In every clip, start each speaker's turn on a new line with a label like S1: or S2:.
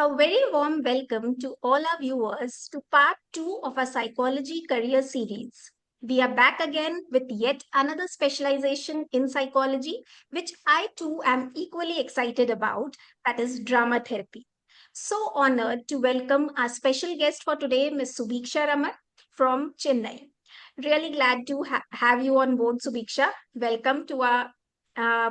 S1: A very warm welcome to all our viewers to part 2 of our psychology career series. We are back again with yet another specialization in psychology, which I too am equally excited about, that is drama therapy. So honored to welcome our special guest for today, Ms.Subiksha Raman from Chennai. Really glad to have you on board, Subiksha. Welcome to our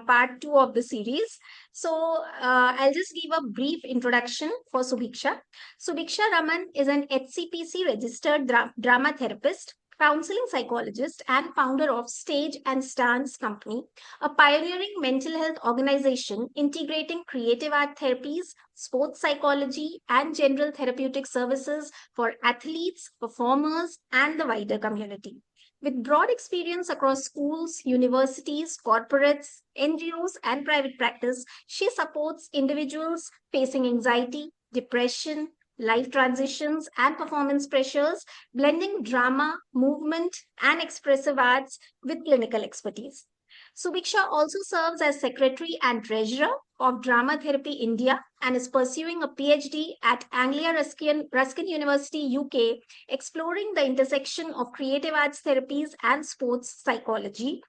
S1: part 2 of the series. I'll just give a brief introduction for Subiksha. Subiksha Raman is an HCPC registered drama therapist, counseling psychologist, and founder of Stage and Stance Company, a pioneering mental health organization integrating creative art therapies, sports psychology, and general therapeutic services for athletes, performers, and the wider community. With broad experience across schools, universities, corporates, NGOs, and private practice, she supports individuals facing anxiety, depression, life transitions, and performance pressures, blending drama, movement, and expressive arts with clinical expertise. Subiksha also serves as secretary and treasurer of Dramatherapy India and is pursuing a PhD at Anglia Ruskin University, UK, exploring the intersection of creative arts therapies and sports psychology.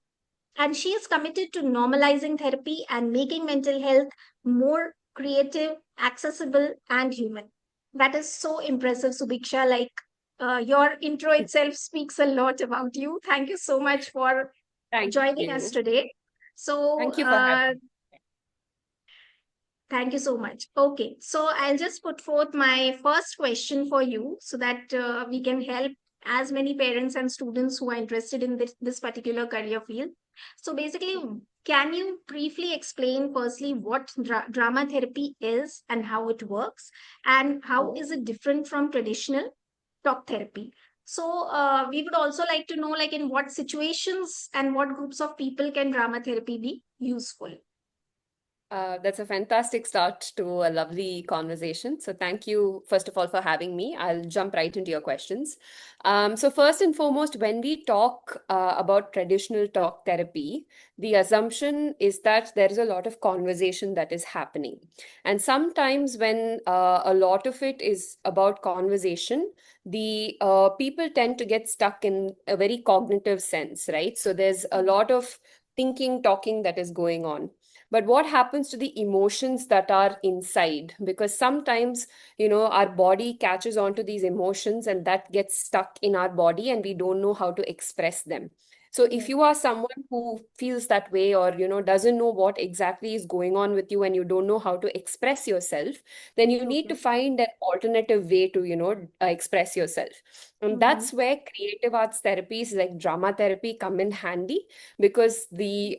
S1: And she is committed to normalizing therapy and making mental health more creative, accessible, and human. That is so impressive, Subiksha. Your intro itself speaks a lot about you. Thank you so much for
S2: Thank
S1: joining us
S2: you.
S1: today. So,
S2: Thank you for having me.
S1: thank you so much. Okay, so I'll just put forth my first question for you so that we can help as many parents and students who are interested in this particular career field. So, basically, can you briefly explain firstly what drama therapy is and how it works, and how is it different from traditional talk therapy? So, we would also like to know, like, in what situations and what groups of people can drama therapy be useful?
S2: That's a fantastic start to a lovely conversation. So, thank you, first of all, for having me. I'll jump right into your questions. So, first and foremost, when we talk about traditional talk therapy, the assumption is that there is a lot of conversation that is happening. And sometimes, when a lot of it is about conversation, the people tend to get stuck in a very cognitive sense, right? So, there's a lot of thinking, talking that is going on, but what happens to the emotions that are inside? Because sometimes, our body catches on to these emotions and that gets stuck in our body and we don't know how to express them. So if
S1: Yes.
S2: you are someone who feels that way, or doesn't know what exactly is going on with you and you don't know how to express yourself, then you need to
S1: Okay.
S2: find an alternative way to express yourself. And
S1: Mm-hmm.
S2: that's where creative arts therapies like drama therapy come in handy, because the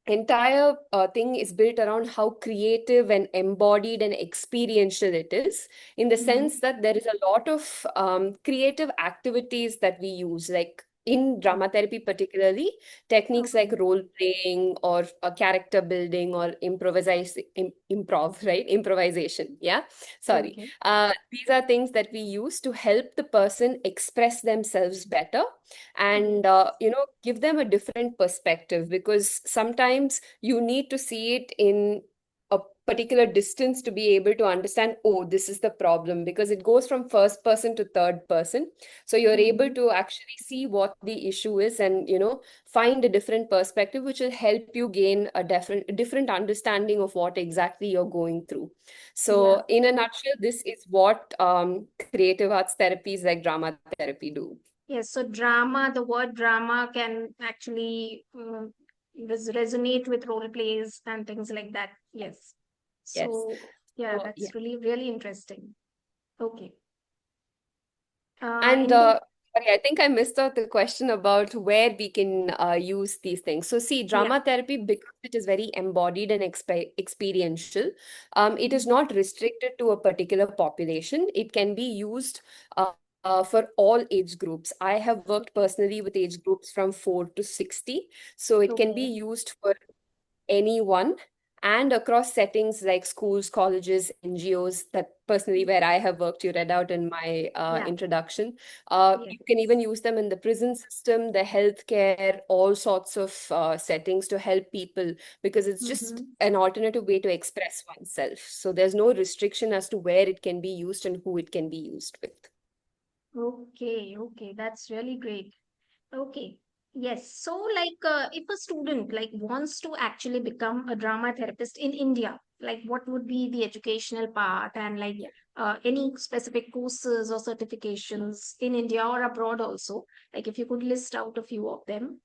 S2: entire thing is built around how creative and embodied and experiential it is, in the sense
S1: Mm-hmm.
S2: that there is a lot of creative activities that we use, like in drama therapy particularly, techniques like
S1: Okay.
S2: role playing or character building or improv, right? Improvisation, yeah, sorry.
S1: Okay.
S2: These are things that we use to help the person express themselves better, and
S1: Yes.
S2: give them a different perspective, because sometimes you need to see it in a particular distance to be able to understand, oh, this is the problem, because it goes from first person to third person. So you're able
S1: Mm-hmm.
S2: to actually see what the issue is, and find a different perspective, which will help you gain a different understanding of what exactly you're going through.
S1: Yeah.
S2: So in a nutshell, this is what creative arts therapies like drama therapy do.
S1: Yes. So drama, the word drama can actually resonate with role plays and things like that. Yes.
S2: Yes.
S1: So yeah,
S2: So, yeah.
S1: that's really, really interesting. Okay.
S2: And
S1: In the
S2: sorry, I think I missed out the question about where we can use these things. So, see,
S1: yeah.
S2: drama therapy, because it is very embodied and experiential, it is
S1: Mm-hmm.
S2: not restricted to a particular population. It can be used for all age groups. I have worked personally with age groups from 4 to 60. So, it can be
S1: Okay.
S2: used for anyone. and across settings like schools, colleges, NGOs, that personally where I have worked, you read out in my
S1: Yeah.
S2: introduction.
S1: Yes.
S2: You can even use them in the prison system, the healthcare, all sorts of settings to help people, because it's just
S1: Mm-hmm.
S2: an alternative way to express oneself. So there's no restriction as to where it can be used and who it can be used with.
S1: Okay, okay, that's really great. Okay. Yes. So, if a student wants to actually become a drama therapist in India, what would be the educational part, and
S2: Yeah.
S1: any specific courses or certifications in India or abroad also? Like, if you could list out a few of them.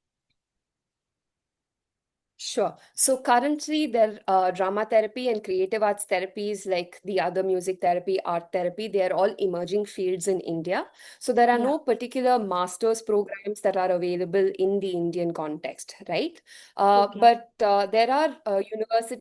S2: Sure. So currently, there drama therapy and creative arts therapies, like the other music therapy, art therapy, they are all emerging fields in India. So there are
S1: Yeah.
S2: no particular master's programs that are available in the Indian context, right?
S1: Okay.
S2: But there are universities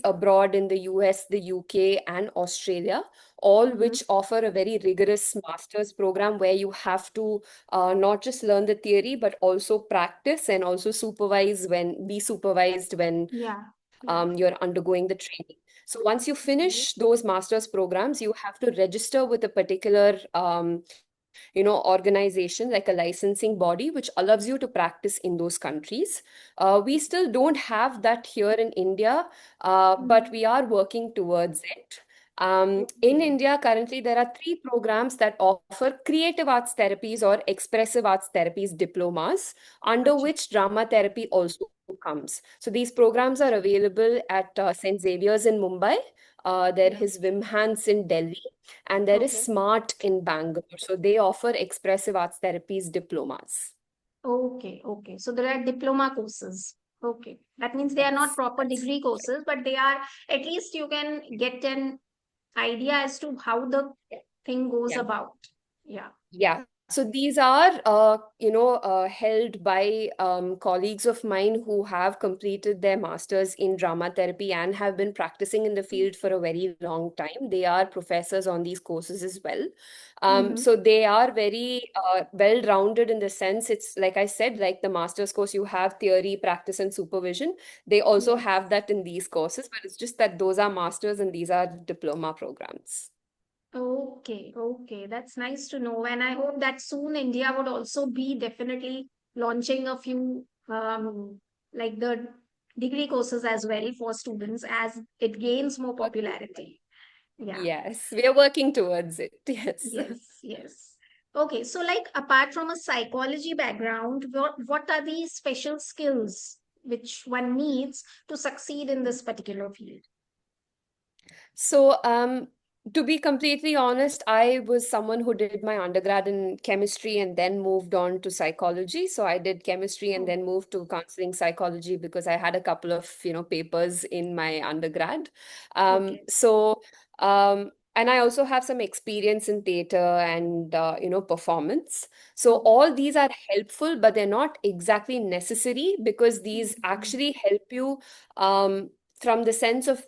S2: abroad in the US, the UK, and Australia, all
S1: Mm-hmm.
S2: which offer a very rigorous master's program where you have to not just learn the theory, but also practice and also be supervised when
S1: Yeah. Yeah.
S2: you're undergoing the training. So once you finish
S1: Okay.
S2: those master's programs, you have to register with a particular organization, like a licensing body, which allows you to practice in those countries. We still don't have that here in India, but
S1: Mm.
S2: we are working towards it. In
S1: Okay.
S2: India, currently, there are three programs that offer creative arts therapies or expressive arts therapies diplomas, under
S1: Acha.
S2: which drama therapy also comes. So these programs are available at St. Xavier's in Mumbai. There
S1: Yeah.
S2: is Vimhans in Delhi, and there is
S1: Okay.
S2: Smart in Bangalore. So they offer expressive arts therapies diplomas.
S1: Okay, okay. So there are diploma courses. Okay. That means they are not
S2: Yes,
S1: proper
S2: that's
S1: degree
S2: right.
S1: courses, but they are, at least you can get an idea as to how the
S2: Yeah.
S1: thing goes
S2: Yeah.
S1: about. Yeah.
S2: Yeah, so these are, held by colleagues of mine who have completed their masters in drama therapy and have been practicing in the field for a very long time. They are professors on these courses as well.
S1: Mm-hmm.
S2: So they are very well-rounded in the sense, it's like I said, like the master's course, you have theory, practice, and supervision. They also
S1: Yes.
S2: have that in these courses, but it's just that those are masters and these are diploma programs.
S1: Okay, okay. That's nice to know. And I hope that soon India would also be definitely launching a few the degree courses as well for students as it gains more
S2: Working towards.
S1: popularity. Yeah.
S2: Yes, we are working towards it. Yes.
S1: Yes, yes. Okay, so apart from a psychology background, what are the special skills which one needs to succeed in this particular field?
S2: So, to be completely honest, I was someone who did my undergrad in chemistry and then moved on to psychology. So I did chemistry and
S1: Oh,
S2: then moved to counseling psychology because I had a couple of, papers in my undergrad.
S1: okay.
S2: And I also have some experience in theater and, performance. So
S1: Okay.
S2: all these are helpful, but they're not exactly necessary because these
S1: Mhm.
S2: actually help you from the sense of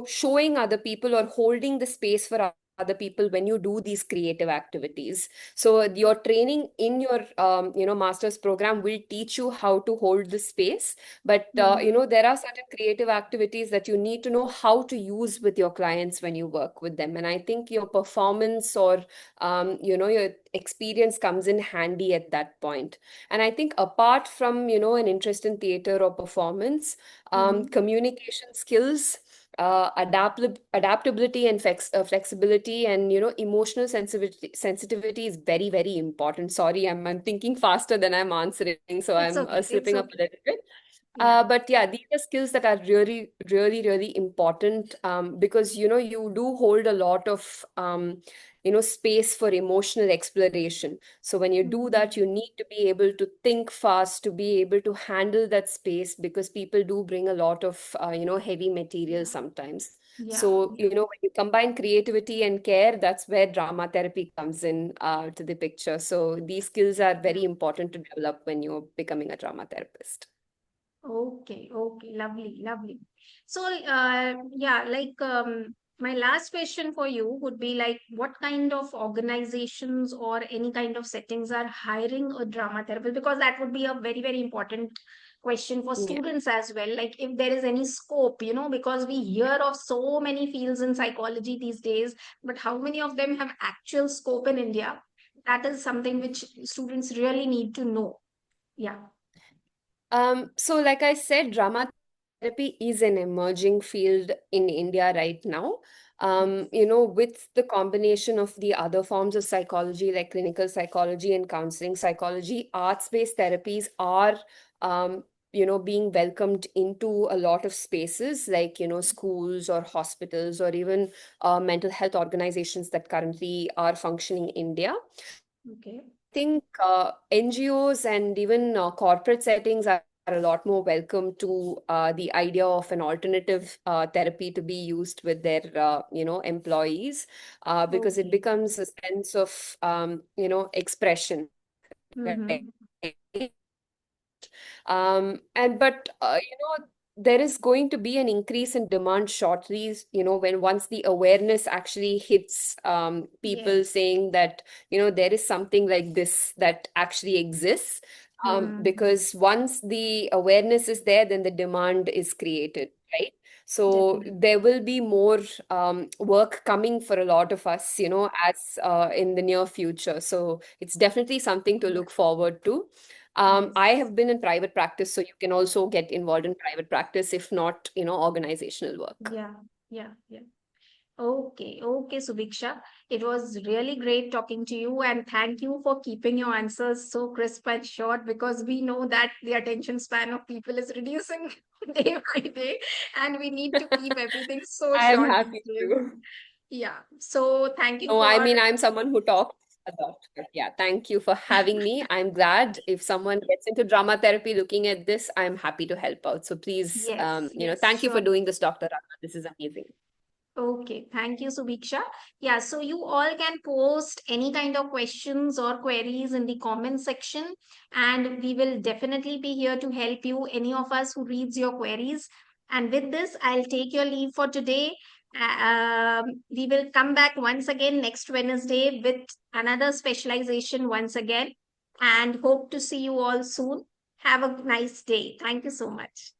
S2: showing other people or holding the space for other people when you do these creative activities. So your training in your master's program will teach you how to hold the space, but
S1: Mhm.
S2: there are certain creative activities that you need to know how to use with your clients when you work with them, and I think your performance or your experience comes in handy at that point. And I think apart from an interest in theater or performance,
S1: Mhm.
S2: communication skills, adaptability and flexibility, and emotional sensitivity is very, very important. Sorry, I'm thinking faster than I'm answering, so
S1: It's
S2: I'm
S1: okay. It's
S2: slipping up a
S1: okay.
S2: little bit.
S1: Yeah.
S2: But yeah, these are skills that are really, really, really important, because you do hold a lot of space for emotional exploration. So when you do
S1: Mhm.
S2: that, you need to be able to think fast, to be able to handle that space, because people do bring a lot of heavy material
S1: Yeah.
S2: sometimes.
S1: Yeah.
S2: So
S1: Yeah.
S2: when you combine creativity and care, that's where drama therapy comes in to the picture. So these skills are
S1: Yeah.
S2: very important to develop when you're becoming a drama therapist.
S1: Okay, okay, lovely, lovely. So, yeah, my last question for you would be what kind of organizations or any kind of settings are hiring a drama therapist? Because that would be a very, very important question for
S2: Yeah.
S1: students as well, like if there is any scope, because we hear of so many fields in psychology these days, but how many of them have actual scope in India? That is something which students really need to know. Yeah.
S2: So like I said, drama therapy is an emerging field in India right now. With the combination of the other forms of psychology like clinical psychology and counseling psychology, arts-based therapies are being welcomed into a lot of spaces like, schools or hospitals or even mental health organizations that currently are functioning in India.
S1: Okay.
S2: I think NGOs and even corporate settings are a lot more welcome to the idea of an alternative therapy to be used with their, employees, because it
S1: Okay.
S2: becomes a sense of, expression, right?
S1: Mm-hmm.
S2: And but there is going to be an increase in demand shortly, when once the awareness actually hits people
S1: Yes.
S2: saying that, there is something like this that actually exists.
S1: Mm-hmm.
S2: Because once the awareness is there, then the demand is created, right? So
S1: Definitely.
S2: there will be more work coming for a lot of us, as in the near future. So it's definitely something to
S1: Yeah.
S2: look forward to. I
S1: Yes.
S2: have been in private practice, so you can also get involved in private practice, if not, organizational work.
S1: Yeah. Yeah. Yeah. Okay, okay, Subiksha. It was really great talking to you, and thank you for keeping your answers so crisp and short, because we know that the attention span of people is reducing day by day, and we need to keep everything so
S2: I am
S1: short these
S2: happy
S1: days.
S2: to.
S1: Yeah. So thank you
S2: No, I
S1: for,
S2: mean, I'm someone who talks a lot. But yeah, thank you for having me. I'm glad if someone gets into drama therapy looking at this, I'm happy to help out. So please,
S1: yes, yes,
S2: thank you for
S1: sure.
S2: doing this, Dr. Rana. This is amazing.
S1: Okay, thank you, Subiksha. Yeah, so you all can post any kind of questions or queries in the comment section, and we will definitely be here to help you, any of us who reads your queries. And with this, I'll take your leave for today. We will come back once again next Wednesday with another specialization once again, and hope to see you all soon. Have a nice day. Thank you so much.